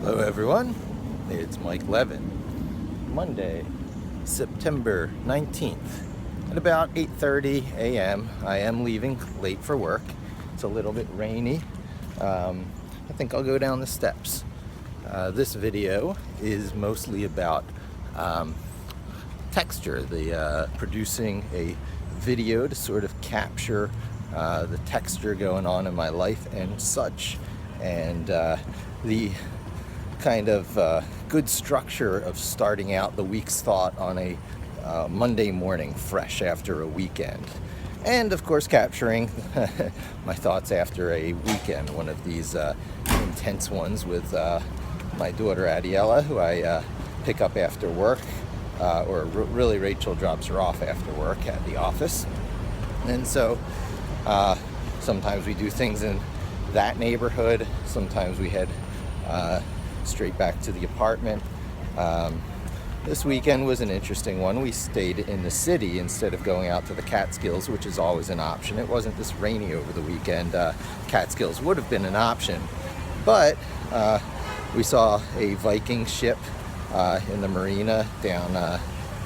Hello everyone, it's Mike Levin. Monday, September 19th at about 8:30 a.m. I am leaving late for work. It's a little bit rainy. I think I'll go down the steps. This video is mostly about texture, producing a video to sort of capture the texture going on in my life and such, and the kind of good structure of starting out the week's thought on a Monday morning fresh after a weekend, and of course capturing my thoughts after a weekend, one of these intense ones with my daughter Adiela, who I pick up after work, really Rachel drops her off after work at the office. And so sometimes we do things in that neighborhood, sometimes we head straight back to the apartment. This weekend was an interesting one. We stayed in the city instead of going out to the Catskills, which is always an option. It wasn't this rainy over the weekend. Catskills would have been an option, but we saw a Viking ship in the marina down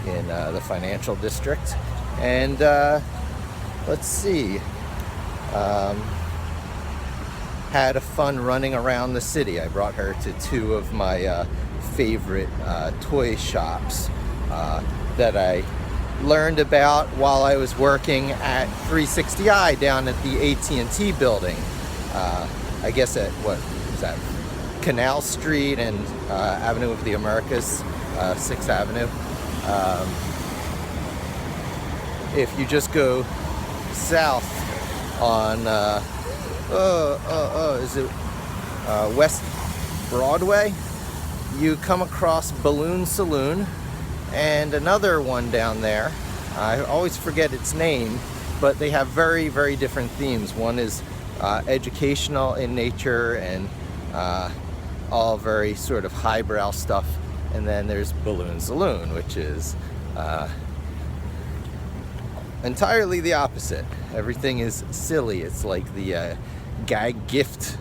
in the financial district, and let's see, had a fun running around the city. I brought her to two of my favorite toy shops that I learned about while I was working at 360i down at the AT&T building. I guess at, what is that, Canal Street and Avenue of the Americas, 6th Avenue. If you just go south on is it West Broadway, you come across Saloon and another one down there. I always forget its name, but they have very, very different themes. One is educational in nature and all very sort of highbrow stuff, and then there's Saloon, which is entirely the opposite. Everything is silly. It's like the gag gift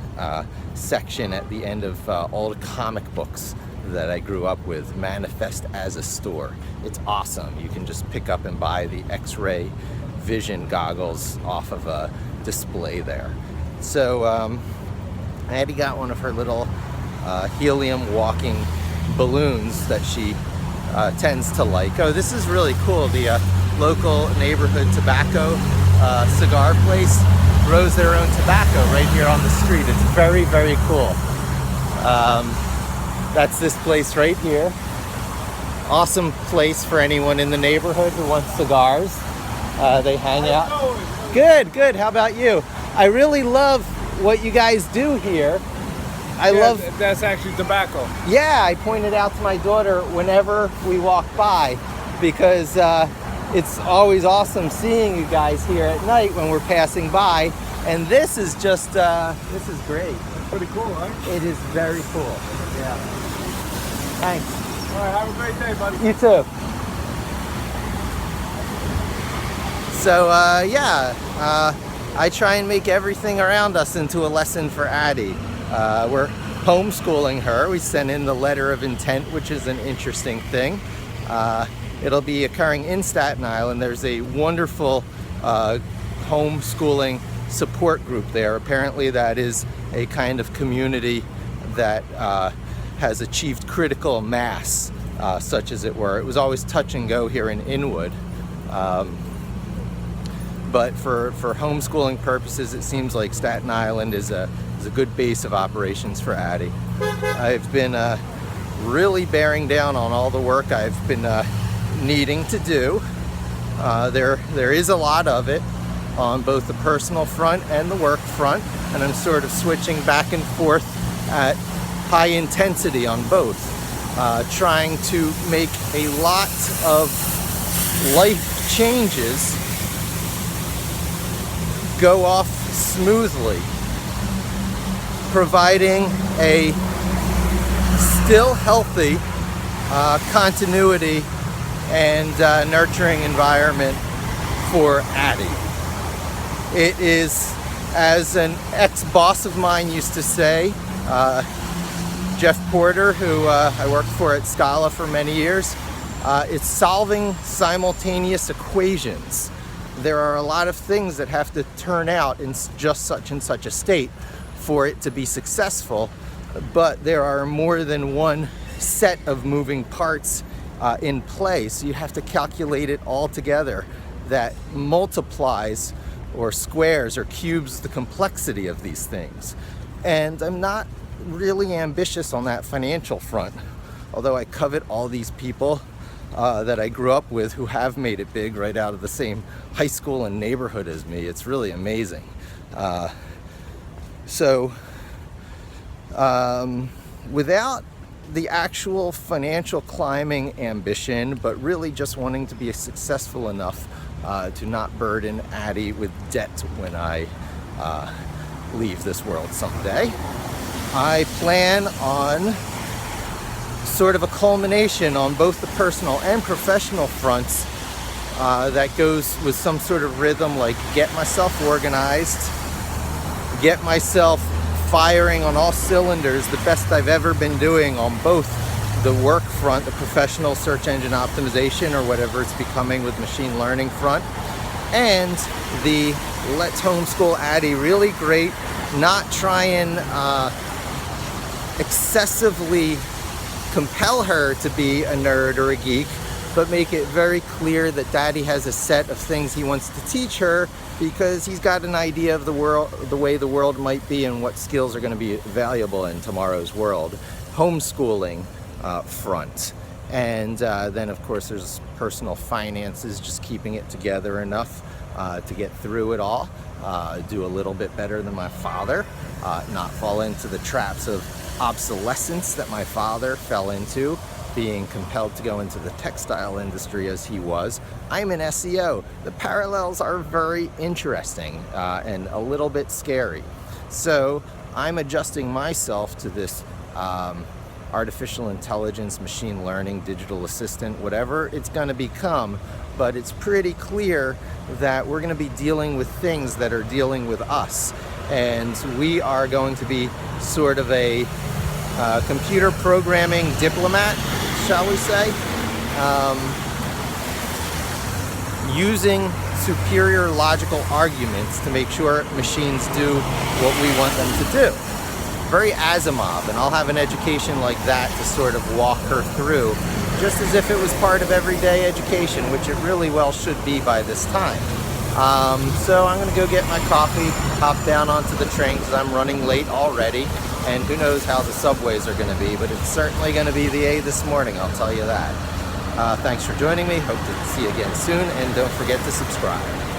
section at the end of old comic books that I grew up with, manifest as a store. It's awesome. You can just pick up and buy the X-ray vision goggles off of a display there. So Addie got one of her little helium walking balloons that she tends to like. Oh, this is really cool. The local neighborhood tobacco cigar place grows their own tobacco right here on the street. It's very, very cool. That's this place right here. Awesome place for anyone in the neighborhood who wants cigars. They hang out. Good, good. How about you? I really love what you guys do here. That's actually tobacco. Yeah, I pointed out to my daughter whenever we walk by, because it's always awesome seeing you guys here at night when we're passing by. And this is just, this is great. It's pretty cool, right? It is very cool. Yeah. Thanks. All right, have a great day, buddy. You too. So, I try and make everything around us into a lesson for Addie. We're homeschooling her. We sent in the letter of intent, which is an interesting thing. It'll be occurring in Staten Island. There's a wonderful homeschooling support group there. Apparently that is a kind of community that has achieved critical mass, such as it were. It was always touch and go here in Inwood. But for homeschooling purposes, it seems like Staten Island is a good base of operations for Addie. I've been really bearing down on all the work I've been needing to do. There is a lot of it on both the personal front and the work front, and I'm sort of switching back and forth at high intensity on both, trying to make a lot of life changes go off smoothly, providing a still healthy continuity and nurturing environment for Addie. It is, as an ex-boss of mine used to say, Jeff Porter, who I worked for at Scala for many years. It's solving simultaneous equations. There are a lot of things that have to turn out in just such and such a state for it to be successful, but there are more than one set of moving parts in play, so you have to calculate it all together. That multiplies or squares or cubes the complexity of these things. And I'm not really ambitious on that financial front, although I covet all these people that I grew up with who have made it big right out of the same high school and neighborhood as me. It's really amazing. Without the actual financial climbing ambition, but really just wanting to be successful enough to not burden Addie with debt when I leave this world someday, I plan on sort of a culmination on both the personal and professional fronts that goes with some sort of rhythm, like get myself organized, get myself firing on all cylinders, the best I've ever been doing on both the work front, the professional search engine optimization or whatever it's becoming with machine learning front, and the let's homeschool Addie really great, not try and excessively compel her to be a nerd or a geek, but make it very clear that Daddy has a set of things he wants to teach her because he's got an idea of the world, the way the world might be and what skills are going to be valuable in tomorrow's world. Homeschooling front. And then of course there's personal finances, just keeping it together enough to get through it all, do a little bit better than my father, not fall into the traps of obsolescence that my father fell into, being compelled to go into the textile industry as he was. I'm an SEO. The parallels are very interesting and a little bit scary. So I'm adjusting myself to this artificial intelligence, machine learning, digital assistant, whatever it's going to become. But it's pretty clear that we're going to be dealing with things that are dealing with us. And we are going to be sort of a computer programming diplomat, shall we say, using superior logical arguments to make sure machines do what we want them to do. Very Asimov, and I'll have an education like that to sort of walk her through, just as if it was part of everyday education, which it really well should be by this time. So I'm going to go get my coffee, hop down onto the train because I'm running late already, and who knows how the subways are going to be, but it's certainly going to be the A this morning, I'll tell you that. Thanks for joining me. Hope to see you again soon, and don't forget to subscribe.